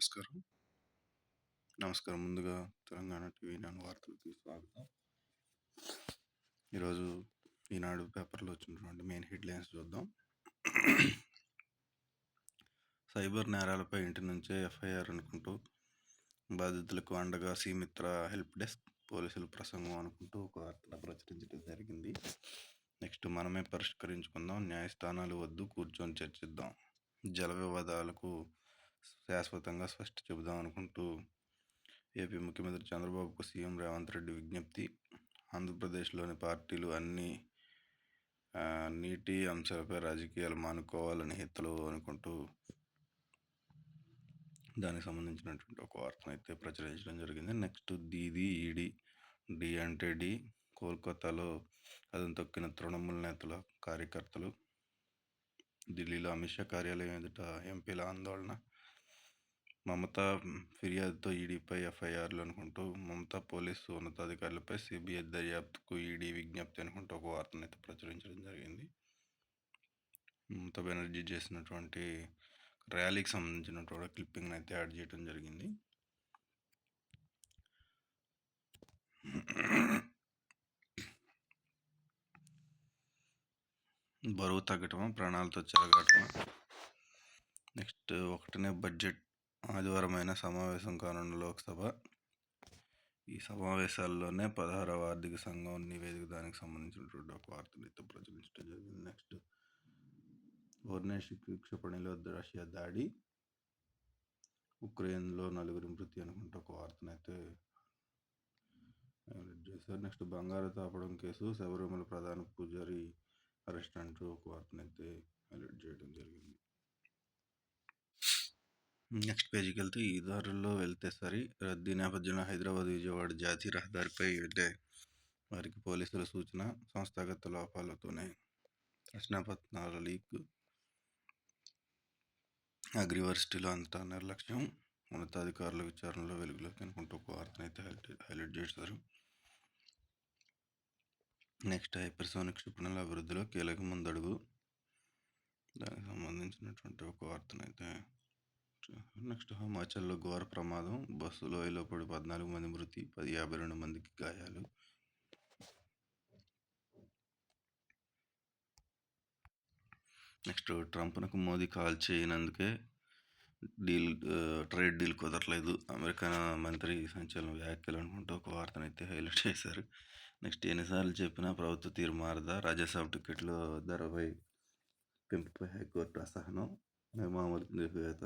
నమస్కారం. నమస్కారం. ముందుగా తెలంగాణ టీవీ నేను వార్తలకి స్వాగతం. ఈరోజు ఈనాడు పేపర్లో వచ్చినటువంటి మెయిన్ హెడ్లైన్స్ చూద్దాం. సైబర్ నేరాలపై ఇంటి నుంచే ఎఫ్ఐఆర్ అనుకుంటూ బాధితులకు అండగా సీమిత్ర హెల్ప్ డెస్క్, పోలీసుల ప్రసంగం అనుకుంటూ ఒక వార్తను ప్రచురించడం జరిగింది. నెక్స్ట్ మనమే పరిష్కరించుకుందాం, న్యాయస్థానాలు వద్దు, కూర్చొని చర్చిద్దాం, జల వివాదాలకు శాశ్వతంగా స్పష్ట చెబుదాం అనుకుంటూ ఏపీ ముఖ్యమంత్రి చంద్రబాబుకు సీఎం రేవంత్ రెడ్డి విజ్ఞప్తి. ఆంధ్రప్రదేశ్లోని పార్టీలు అన్ని నీటి అంశాలపై రాజకీయాలు మానుకోవాలని హితలు అనుకుంటూ దానికి సంబంధించినటువంటి ఒక వార్తను అయితే ప్రచురించడం జరిగింది. నెక్స్ట్ దీదీ ఈడీ, డి అంటే డి, కోల్కతాలో అదం తొక్కిన తృణమూల్ నేతల కార్యకర్తలు, ఢిల్లీలో అమిత్ షా కార్యాలయం ఎదుట ఎంపీల ఆందోళన, మమతా ఫిర్యాదుతో ఈడీపై ఎఫ్ఐఆర్లు అనుకుంటూ మమతా పోలీసు ఉన్నతాధికారులపై సిబిఐ దర్యాప్తుకు ఈడీ విజ్ఞప్తి అనుకుంటూ ఒక వార్తను అయితే ప్రచురించడం జరిగింది. మమతా బెనర్జీ చేసినటువంటి ర్యాలీకి సంబంధించినటువంటి క్లిప్పింగ్ అయితే యాడ్ చేయడం జరిగింది. బరువు తగ్గటమా, ప్రాణాలతో చెలగాటమా. నెక్స్ట్ ఒకటనే బడ్జెట్ ఆదివారమైన సమావేశం కానున్న లోక్సభ. ఈ సమావేశాల్లోనే 16వ ఆర్థిక సంఘం నివేదిక దానికి సంబంధించినటువంటి ఒక వార్తను అయితే ప్రచురించడం జరిగింది. నెక్స్ట్ ఓర్నేషిక్ క్షిపణిలో రష్యా దాడి, ఉక్రెయిన్లో 4 మృతి అనుకుంటూ ఒక వార్తను అయితే హైలైట్ చేశారు. నెక్స్ట్ బంగారు తాపడం కేసు, శబరిమల ప్రధాన పూజారి అరెస్ట్ అంటూ ఒక వార్తను అయితే హైలైట్ చేయడం జరిగింది. నెక్స్ట్ పేజీకి వెళ్తే ఈ దారుల్లో వెళ్తే సరి, రద్దీ నేపథ్యంలో హైదరాబాద్ విజయవాడ జాతీయ రహదారిపై వెళ్తే వారికి పోలీసుల సూచన, సంస్థాగత లోపాలతోనే ప్రశ్నాపత్రాల లీక్, అగ్రివర్సిటీలో అంతా నిర్లక్ష్యం, ఉన్నతాధికారుల విచారణలో వెలుగులోకి అనుకుంటూ ఒక వార్తను అయితే హైలైట్ చేశారు. నెక్స్ట్ హైపర్సోనిక్ క్షిపణుల అభివృద్ధిలో కీలక ముందడుగు, దానికి సంబంధించినటువంటి ఒక వార్తను అయితే. నెక్స్ట్ హిమాచల్లో ఘోర ప్రమాదం, బస్సు లోయలో పడి 14 మంది మృతి, 52 మందికి గాయాలు. నెక్స్ట్ ట్రంప్నకు మోదీ కాల్ చేయనందుకే ట్రేడ్ డీల్ కుదరలేదు, అమెరికా మంత్రి సంచలన వ్యాఖ్యలు అనుకుంటూ ఒక వార్తను అయితే హైలైట్ చేశారు. నెక్స్ట్ ఎన్నిసార్లు చెప్పినా ప్రభుత్వ తీరు మారదా, రాజ్యసభ టికెట్ల ధరపై పెంపుపై హైకోర్టు అసహనం, నియమావళివేత,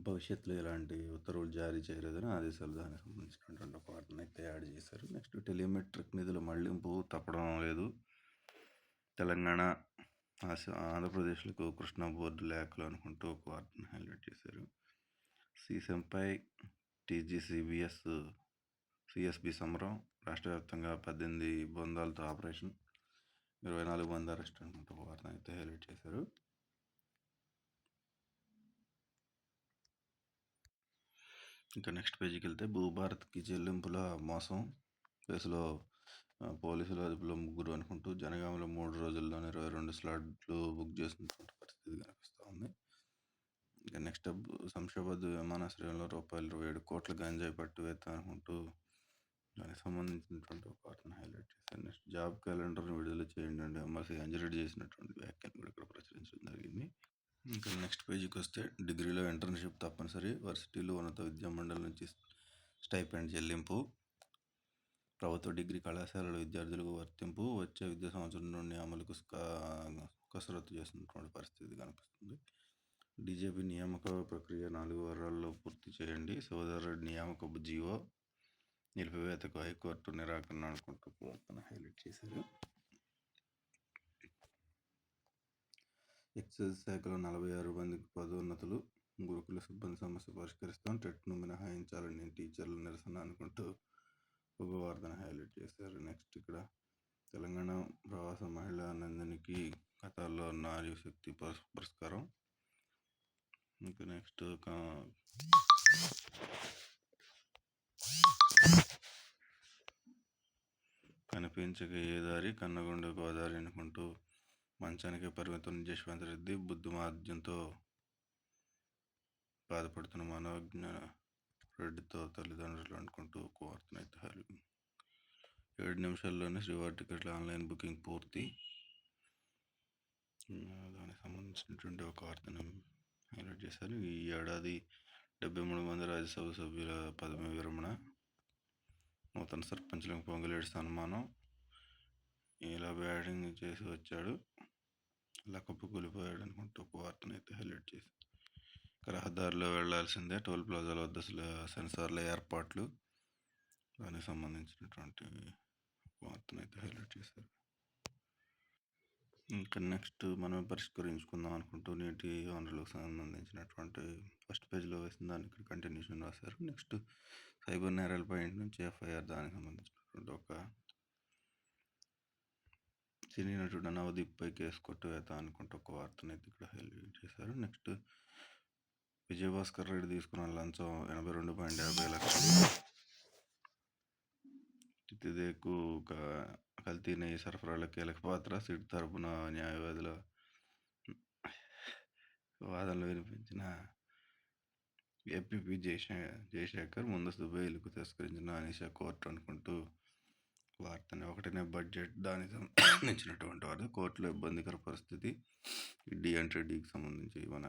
భవిష్యత్తులో ఎలాంటి ఉత్తర్వులు జారీ చేయలేదని ఆదేశాలు, దానికి సంబంధించినటువంటి ఒక వార్తను అయితే యాడ్ చేశారు. నెక్స్ట్ టెలిమెట్రిక్ నిధుల మళ్లింపు తప్పడం లేదు, తెలంగాణ ఆంధ్రప్రదేశ్లకు కృష్ణా బోర్డు లేఖలు అనుకుంటూ ఒక వార్తను హైలైట్ చేశారు. సీసెంపై సిఎస్బి సమరం, రాష్ట్ర వ్యాప్తంగా 18 బృందాలతో ఆపరేషన్, 24 మంది అరెస్ట్ అనుకుంటూ ఒక వార్తను అయితే హైలైట్ చేశారు. ఇంకా నెక్స్ట్ పేజీకి వెళ్తే భూభారత్కి చెల్లింపుల మోసం కేసులో పోలీసుల అదుపులో 3 అనుకుంటూ జనగామలో 3 రోజుల్లోనే 22 స్లాట్లు బుక్ చేసినటువంటి పరిస్థితి కనిపిస్తూ ఉంది. ఇంకా నెక్స్ట్ శంషాబాద్ విమానాశ్రయంలో ₹27 కోట్ల గంజాయి పట్టువేత అనుకుంటూ దానికి సంబంధించినటువంటి ఒక వార్తను హైలైట్ చేశారు. నెక్స్ట్ జాబ్ క్యాలెండర్ను విడుదల చేయండి అంటే ఎమ్మెల్సీ అంజిరెడ్డి చేసినటువంటి వ్యాఖ్యలు కూడా ఇక్కడ ప్రచురించడం జరిగింది. ఇంకా నెక్స్ట్ పేజీకి వస్తే డిగ్రీలో ఇంటర్న్షిప్ తప్పనిసరి, వర్సిటీలు ఉన్నత విద్యా మండలి నుంచి స్టైపెండ్ చెల్లింపు, ప్రభుత్వ డిగ్రీ కళాశాలల విద్యార్థులకు వర్తింపు, వచ్చే విద్యా సంవత్సరం నుండి అమలుకు కసరత్తు చేస్తున్నటువంటి పరిస్థితి కనిపిస్తుంది. డీజీపీ నియామక ప్రక్రియ 4 వారాల్లో పూర్తి చేయండి, శివధర్ రెడ్డి నియామక జీవో నిలిపివేతకు హైకోర్టు నిరాకరణ అనుకుంటూ హైలైట్ చేశారు. ఎక్సైజ్ శాఖలో 46 మందికి పదోన్నతులు, గురుకుల సిబ్బంది సమస్య పరిష్కరిస్తాం, టెట్ను మినహాయించాలని టీచర్ల నిరసన అనుకుంటూ ఒక వార్తను హైలైట్ చేశారు. నెక్స్ట్ ఇక్కడ తెలంగాణ ప్రవాస మహిళా నందినికి ఖతార్లో నారీ శక్తి పురస్కారం. ఇంకా నెక్స్ట్ కనిపించక ఏ దారి, కన్నగుండ గోదావరి అనుకుంటూ మంచానికే పరిమితం జశ్వంత్ రెడ్డి, బుద్ధి మాధ్యంతో బాధపడుతున్న మనోజ్ఞ రెడ్డితో తల్లిదండ్రులు అనుకుంటూ ఒక వార్తనైతే 7 నిమిషాల్లోనే శ్రీవారి టికెట్ల ఆన్లైన్ బుకింగ్ పూర్తి. దానికి సంబంధించినటువంటి ఒక వార్తను హైలైట్ చేశారు. ఈ ఏడాది 73 మంది రాజ్యసభ సభ్యుల పదవి విరమణ, నూతన సర్పంచ్లకు పొంగులేటి సన్మానం, ఇలా బ్యాటింగ్ చేసి వచ్చాడు, లకప్పు కూలిపోయాడు అనుకుంటూ ఒక వార్తను అయితే హైలైట్ చేసి, రహదారిలో వెళ్లాల్సిందే, టోల్ ప్లాజాల వద్ద సెన్సార్ల ఏర్పాట్లు, దానికి సంబంధించినటువంటి వార్తను అయితే హైలైట్ చేశారు. ఇంకా నెక్స్ట్ మనం పరిష్కరించుకుందాం అనుకుంటూ నీటి వనరులకు సంబంధించినటువంటి ఫస్ట్ పేజ్లో వేసిన దాన్ని ఇక్కడ కంటిన్యూషన్ రాశారు. నెక్స్ట్ సైబర్ నేరాలపై ఇంటి నుంచి ఎఫ్ఐఆర్, దానికి సంబంధించినటువంటి ఒక సినీ నటుడు నవదీప్పై కేసు కొట్టువేత అనుకుంటూ ఒక వార్తను అయితే ఇక్కడ హైలైట్ చేశారు. నెక్స్ట్ విజయభాస్కర్ రెడ్డి తీసుకున్న లంచం 82.50 లక్షలు, తిదేకు కల్తీ నెయ్యి సరఫరాలో కీలక పాత్ర, సిట్ తరపున న్యాయవాదుల వాదనలు వినిపించిన ఏపీపీ జయశేఖర్ ముందస్తు బెయిల్కు తిరస్కరించిన అనిషా కోర్టు అనుకుంటూ వార్తని. ఒకటినే బడ్జెట్, దానికి సంబంధించినటువంటి వార్త, కోర్టులో ఇబ్బందికర పరిస్థితి, డికి సంబంధించి మన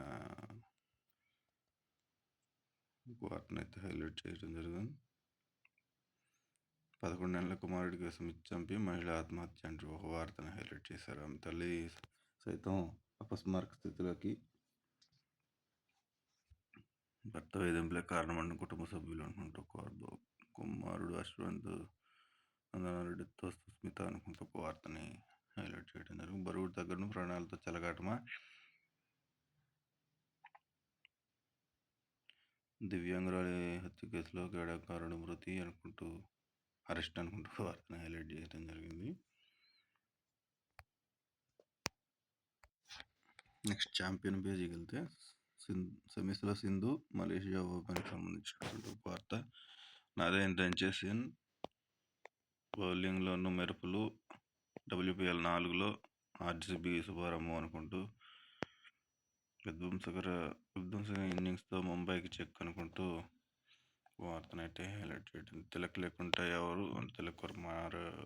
వార్తను అయితే హైలైట్ చేయడం జరిగింది. 11 నెలల కుమారుడికి చంపి మహిళ ఆత్మహత్య అంటూ ఒక వార్తను హైలైట్ చేశారు. ఆమె తల్లి సైతం అపస్మారక స్థితిలోకి, భర్త వేధింపులే కారణమని కుటుంబ సభ్యులు అనుకుంటూ కుమారుడు అశ్వంత్ నందనారెడ్డితో సుస్మిత అనుకుంటూ ఒక వార్తని హైలైట్ చేయడం జరిగింది. బరువు తగ్గను, ప్రాణాలతో చెలగాటమా, దివ్యాంగురాలి హత్య కేసులో క్రీడాకారుడు మృతి అనుకుంటూ అరెస్ట్ అనుకుంటూ వార్తను హైలైట్ చేయడం జరిగింది. నెక్స్ట్ ఛాంపియన్ పేజీకి వెళ్తే సెమీస్లో సింధు మలేషియా ఓపెన్కి సంబంధించినటువంటి వార్త. నాదేన్ రంచేసిన్ బౌలింగ్లోనూ మెరుపులు, WPL 4లో RCB శుభారంభం అనుకుంటూ విధ్వంసకర ఇన్నింగ్స్తో ముంబైకి చెక్ అనుకుంటూ వార్తనైతే హైలైట్ చేయడం. తిలక్ లేకుంటే ఎవరు, తిలక్ వర్మ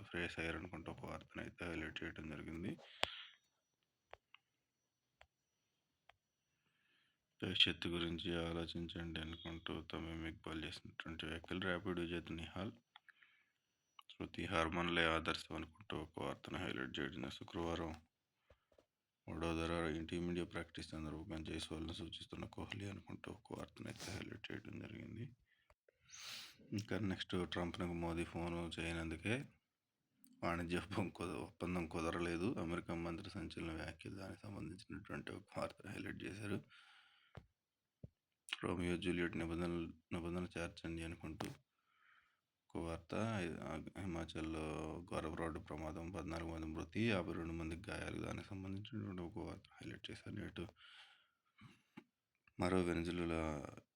శ్రేయస్ అయ్యర్ అనుకుంటూ ఒక వార్తనైతే హైలైట్ చేయడం జరిగింది. భవిష్యత్తు గురించి ఆలోచించండి అనుకుంటూ తమీమ్ ఇక్బాల్ చేసినటువంటి వ్యాఖ్యలు. ర్యాపిడ్ విజేత నిహాల్, శృతి హార్మన్లే ఆదర్శం అనుకుంటూ ఒక వార్తను హైలైట్ చేయడం. శుక్రవారం వడోదర టీమిండియా ప్రాక్టీస్ సందర్భంగా జైస్వాల్ను సూచిస్తున్న కోహ్లీ అనుకుంటూ ఒక వార్తను అయితే హైలైట్ చేయడం జరిగింది. ఇంకా నెక్స్ట్ ట్రంప్ను మోదీ ఫోను చేయనందుకే వాణిజ్య ఒప్పందం కుదరలేదు, అమెరికా మంత్రి సంచలన వ్యాఖ్యలు, దానికి సంబంధించినటువంటి ఒక వార్తను హైలైట్ చేశారు. రోమియో జూలియట్ నిబంధన చేర్చండి అనుకుంటూ ఒక వార్త. హిమాచల్లో ఘోర రోడ్డు ప్రమాదం, 14 మంది మృతి, 52 మందికి గాయాలు, దానికి సంబంధించినటువంటి ఒక వార్త హైలైట్ చేశారు. నేటు మరో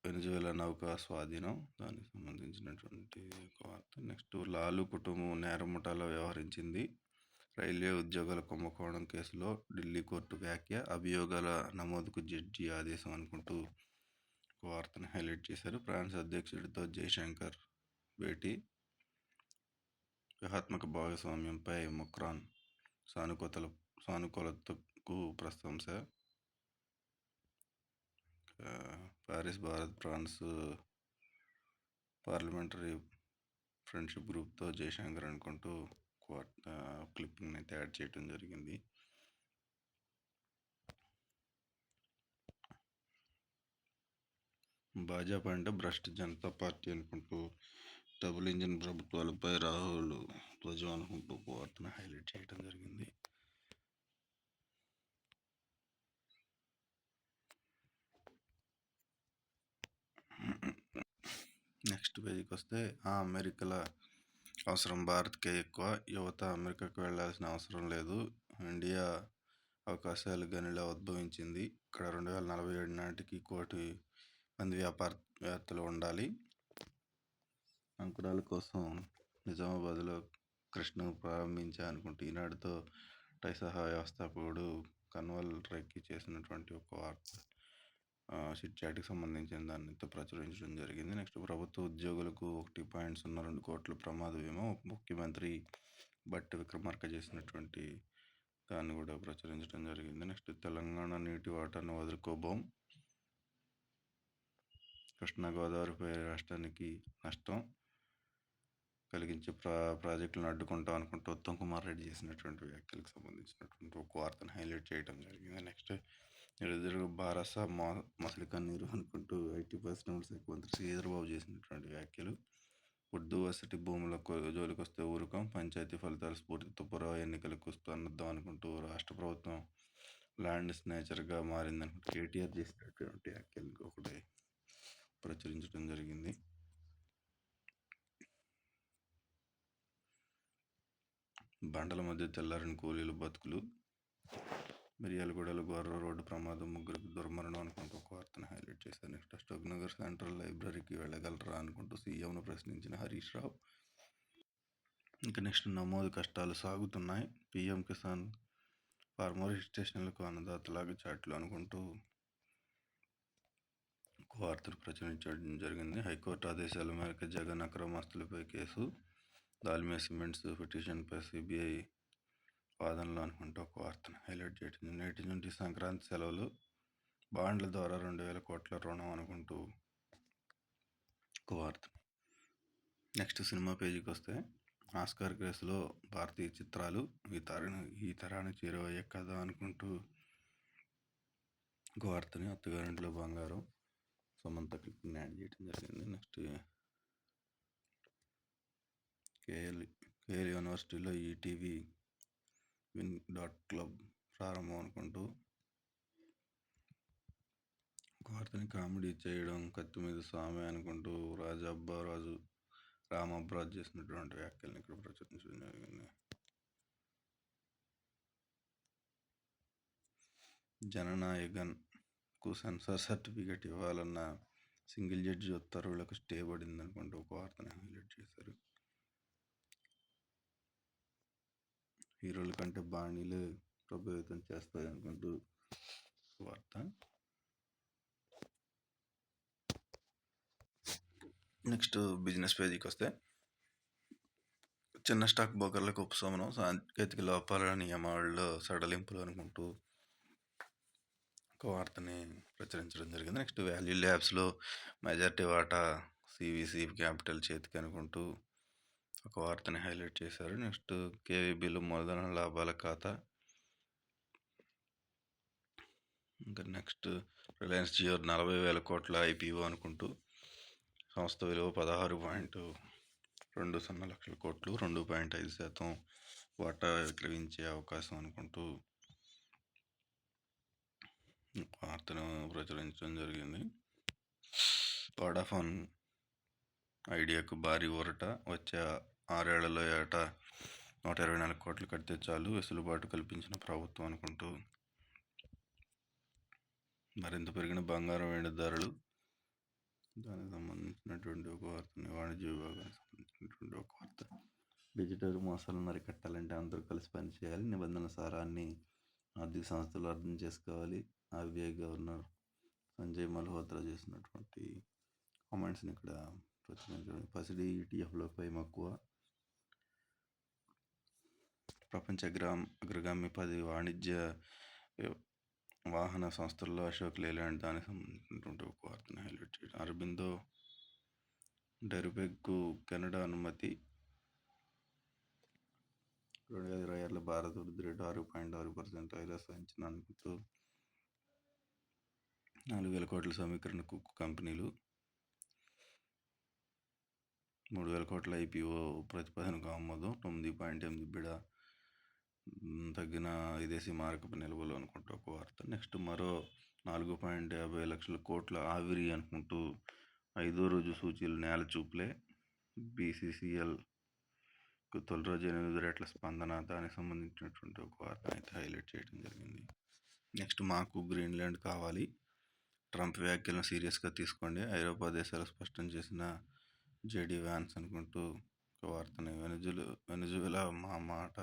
వెనిజువేలా నౌక స్వాధీనం, దానికి సంబంధించినటువంటి ఒక వార్త. నెక్స్ట్ లాలు కుటుంబం నేరముఠాలో వ్యవహరించింది, రైల్వే ఉద్యోగాల కుంభకోణం కేసులో ఢిల్లీ కోర్టు వ్యాఖ్య, అభియోగాల నమోదుకు జడ్జి ఆదేశం అనుకుంటూ ఒక వార్తను హైలైట్ చేశారు. ఫ్రాన్స్ అధ్యక్షుడితో జైశంకర్ భేటీ, వ్యూహాత్మక భాగస్వామ్యంపై మక్రాన్ సానుకూలతకు ప్రశంస, Paris Bharat France parliamentary friendship గ్రూప్తో జైశంకర్ అనుకుంటూ క్లిప్పింగ్ అయితే యాడ్ చేయడం జరిగింది. భాజపా అంటే భ్రష్ట్ జనతా పార్టీ అనుకుంటూ డబుల్ ఇంజిన్ ప్రభుత్వాలపై రాహుల్ ధ్వజం అనుకుంటూ వార్తను హైలైట్ చేయడం జరిగింది. నెక్స్ట్ పేజీకి వస్తే, అమెరికాల అవసరం భారత్కే ఎక్కువ, యువత అమెరికాకు వెళ్లాల్సిన అవసరం లేదు, ఇండియా అవకాశాలు గనిలా ఉద్భవించింది, ఇక్కడ 2047 నాటికి 1 కోటి మంది వ్యాపారవేత్తలు ఉండాలి, అంకురాల కోసం నిజామాబాద్లో కృష్ణ ప్రారంభించా అనుకుంటూ ఈనాడుతో టై సహా వ్యవస్థాపకుడు కన్వల్ రైకి చేసినటువంటి ఒక వార్త. చిట్ చాట్కి సంబంధించిన దానితో ప్రచురించడం జరిగింది. నెక్స్ట్ ప్రభుత్వ ఉద్యోగులకు 1.02 కోట్ల ప్రమాద బీమా ముఖ్యమంత్రి బట్టి విక్రమార్క చేసినటువంటి దాన్ని కూడా ప్రచురించడం జరిగింది. నెక్స్ట్ తెలంగాణ నీటి వాటాను వదులుకోబోం, కృష్ణా గోదావరిపై రాష్ట్రానికి నష్టం కలిగించే ప్రాజెక్టులను అడ్డుకుంటాం అనుకుంటూ ఉత్తమ్ కుమార్ రెడ్డి చేసినటువంటి వ్యాఖ్యలకు సంబంధించినటువంటి ఒక వార్తను హైలైట్ చేయడం జరిగింది. నెక్స్ట్ నిరుద్యోగ భారస మసలి కన్నీరు అనుకుంటూ ఐటీ పరిశ్రమల శాఖ మంత్రి శ్రీధర్ బాబు చేసినటువంటి వ్యాఖ్యలు. ఉర్దూ వసతి భూముల జోలికి వస్తే ఊరుకం, పంచాయతీ ఫలితాల స్ఫూర్తితో పురవ ఎన్నికలకు వస్తున్నద్దాం అనుకుంటూ రాష్ట్ర ప్రభుత్వం ల్యాండ్ స్నేచర్గా మారిందనుకుంటూ కేటీఆర్ చేసినటువంటి వ్యాఖ్యలు ఒకటి ప్రచురించడం జరిగింది. బండల మధ్య తెల్లారిన కూలీల బతుకులు, మిర్యాలగూడలో గొర్ర రోడ్డు ప్రమాదం, ముగ్గురికి దుర్మరణం అనుకుంటూ ఒక వార్తను హైలైట్ చేశారు. నెక్స్ట్ అశోక్ నగర్ సెంట్రల్ లైబ్రరీకి వెళ్ళగలరా అనుకుంటూ సీఎంను ప్రశ్నించిన హరీష్ రావు. ఇంకా నెక్స్ట్ నమోదు కష్టాలు సాగుతున్నాయి, పీఎం కిసాన్ ఫార్మర్ రిజిస్ట్రేషన్లకు అన్నదాతలాగా చాట్లు అనుకుంటూ ఒక వార్తను ప్రచురించడం జరిగింది. హైకోర్టు ఆదేశాల మేరకు జగన్ అక్రమాస్తులపై కేసు, దాల్మియా సిమెంట్స్ పిటిషన్పై సిబిఐ వాదనలు అనుకుంటూ ఒక వార్తను హైలైట్ చేయడం. నేటి నుండి సంక్రాంతి సెలవులు, బాండ్ల ద్వారా 2,000 కోట్ల రుణం అనుకుంటూ ఒక వార్త. నెక్స్ట్ సినిమా పేజీకి వస్తే ఆస్కార్ కేసులో భారతీయ చిత్రాలు ఈ తరానికి చేరువయ్యే కథ అనుకుంటూ ఒక వార్తని అత్తగారింట్లో బంగారం సమంత క్లిప్ని యాడ్ చేయడం జరిగింది. నెక్స్ట్ కేఎల్ యూనివర్సిటీలో ఈటీవీ win.club ప్రారంభం అనుకుంటూ ఒక వార్తని కామెడీ చేయడం, కత్తి మీద స్వామి అనుకుంటూ రామబ్బరాజు చేసినటువంటి వ్యాఖ్యలను ఇక్కడ ప్రచురించడం జరిగింది. జననాయగన్కు సెన్సార్ సర్టిఫికేట్ ఇవ్వాలన్న సింగిల్ జడ్జి ఉత్తర్వులకు స్టే పడింది అనుకుంటూ ఒక వార్తని హైలైట్ చేశారు. హీరోల కంటే బాణీలు ప్రభావితం చేస్తాయి అనుకుంటూ వార్త. నెక్స్ట్ బిజినెస్ పేజీకి వస్తే చిన్న స్టాక్ బ్రోకర్లకు ఉపశమనం, సాంకేతిక లోపాల నియమావళిలో సడలింపులు అనుకుంటూ ఒక వార్తని ప్రచురించడం జరిగింది. నెక్స్ట్ వాల్యూ ల్యాబ్స్లో మెజారిటీ వాటా సివిసి క్యాపిటల్ చేతికి అనుకుంటూ ఒక వార్తని హైలైట్ చేశారు. నెక్స్ట్ కేవీబీలో మూలధన లాభాల ఖాతా. ఇంకా నెక్స్ట్ రిలయన్స్ జియో 40,000 కోట్ల ఐపీఓ అనుకుంటూ సంస్థ విలువ 16.20 లక్షల కోట్లు, 2.5% వాటా విక్రయించే అవకాశం అనుకుంటూ వార్తను ప్రచురించడం జరిగింది. వోడాఫోన్ ఐడియాకు భారీ ఊరట, వచ్చే 6 ఏళ్లలో ఏటా 124 కోట్లు కడితే చాలు, వెసులుబాటు కల్పించిన ప్రభుత్వం అనుకుంటూ మరింత పెరిగిన బంగారం వెండి ధరలు దానికి సంబంధించినటువంటి ఒక వార్తని, వాణిజ్య విభాగానికి సంబంధించినటువంటి ఒక వార్త. డిజిటల్ మోసాలను అరికట్టాలంటే అందరూ కలిసి పనిచేయాలి, నిబంధనల సారాన్ని ఆర్థిక సంస్థలు అర్థం చేసుకోవాలి, ఆర్బీఐ గవర్నర్ సంజయ్ మల్హోత్రా చేసినటువంటి కామెంట్స్ని ఇక్కడ ప్రచురించడం. పసిడి ఈటీఎఫ్లపై మక్కువ, ప్రపంచ అగ్రగామి 10 వాణిజ్య వాహన సంస్థల్లో అశోక్ లేలాండ్ దానికి సంబంధించినటువంటి ఒక వార్తను హైలైట్ చేయడం. అరబిందో డెరిబెగ్కు కెనడా అనుమతి, 2026లో భారత వృద్ధి రేటు 6.6% ఐరాస అంచనా అనుకుంటూ 4,000 కోట్ల సమీకరణ కుక్కు కంపెనీలు, 3,000 కోట్ల ఐపీఓ ప్రతిపాదనకు ఆమోదం, 9.8 బిడ తగ్గిన విదేశీ మారకపు నిల్వలు అనుకుంటూ ఒక వార్త. నెక్స్ట్ మరో 4.50 లక్షల కోట్ల ఆవిరి అనుకుంటూ 5వ రోజు సూచీలు నేల చూపులే, బీసీసీఎల్కు తొలి రోజు 8 రేట్ల స్పందన, దానికి సంబంధించినటువంటి ఒక వార్త అయితే హైలైట్ చేయడం జరిగింది. నెక్స్ట్ మాకు గ్రీన్లాండ్ కావాలి, ట్రంప్ వ్యాఖ్యలను సీరియస్గా తీసుకోండి, ఐరోపా దేశాలు స్పష్టం చేసిన జేడీ వ్యాన్స్ అనుకుంటూ ఒక వార్తని. వెనుజులా మా మాట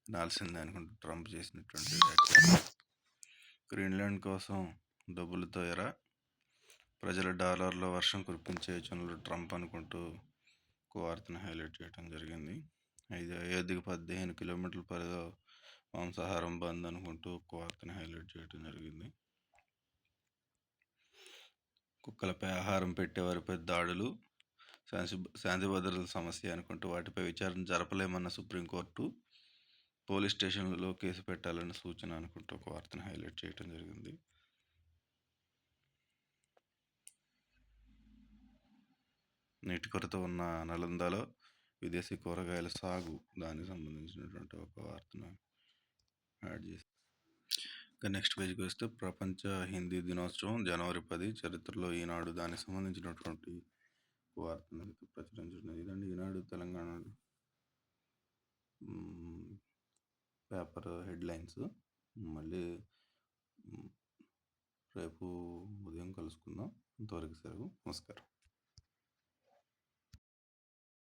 వినాల్సిందే అనుకుంటూ ట్రంప్ చేసినటువంటి వ్యాఖ్యలు. గ్రీన్లాండ్ కోసం డబ్బులతో ఎరా, ప్రజల డాలర్ల వర్షం కురిపించే యోచనలు ట్రంప్ అనుకుంటూ ఒక వార్తను హైలైట్ చేయడం జరిగింది. అయోధ్యకు 15 కిలోమీటర్ల పరిధిలో మాంసాహారం బంద్ అనుకుంటూ ఒక వార్తను హైలైట్ చేయడం జరిగింది. కుక్కలపై ఆహారం పెట్టేవారిపై దాడులు శాంతి భద్రతల సమస్య అనుకుంటూ వాటిపై విచారణ జరపలేమన్న సుప్రీంకోర్టు, పోలీస్ స్టేషన్లలో కేసు పెట్టాలన్న సూచన అనుకుంటూ ఒక వార్తను హైలైట్ చేయడం జరిగింది. నీటి కొరత ఉన్న నలందలో విదేశీ కూరగాయల సాగు, దానికి సంబంధించినటువంటి ఒక వార్తను యాడ్ చేసి నెక్స్ట్ పేజ్కి వస్తే ప్రపంచ హిందీ దినోత్సవం జనవరి 10 చరిత్రలో ఈనాడు దానికి సంబంధించినటువంటి వార్తను ప్రచురించడం. ఇదండి ఈనాడు తెలంగాణ పేపర్ హెడ్లైన్స్. మళ్ళీ రేపు ఉదయం కలుసుకుందాం. అంతవరకు సెలవు. నమస్కారం.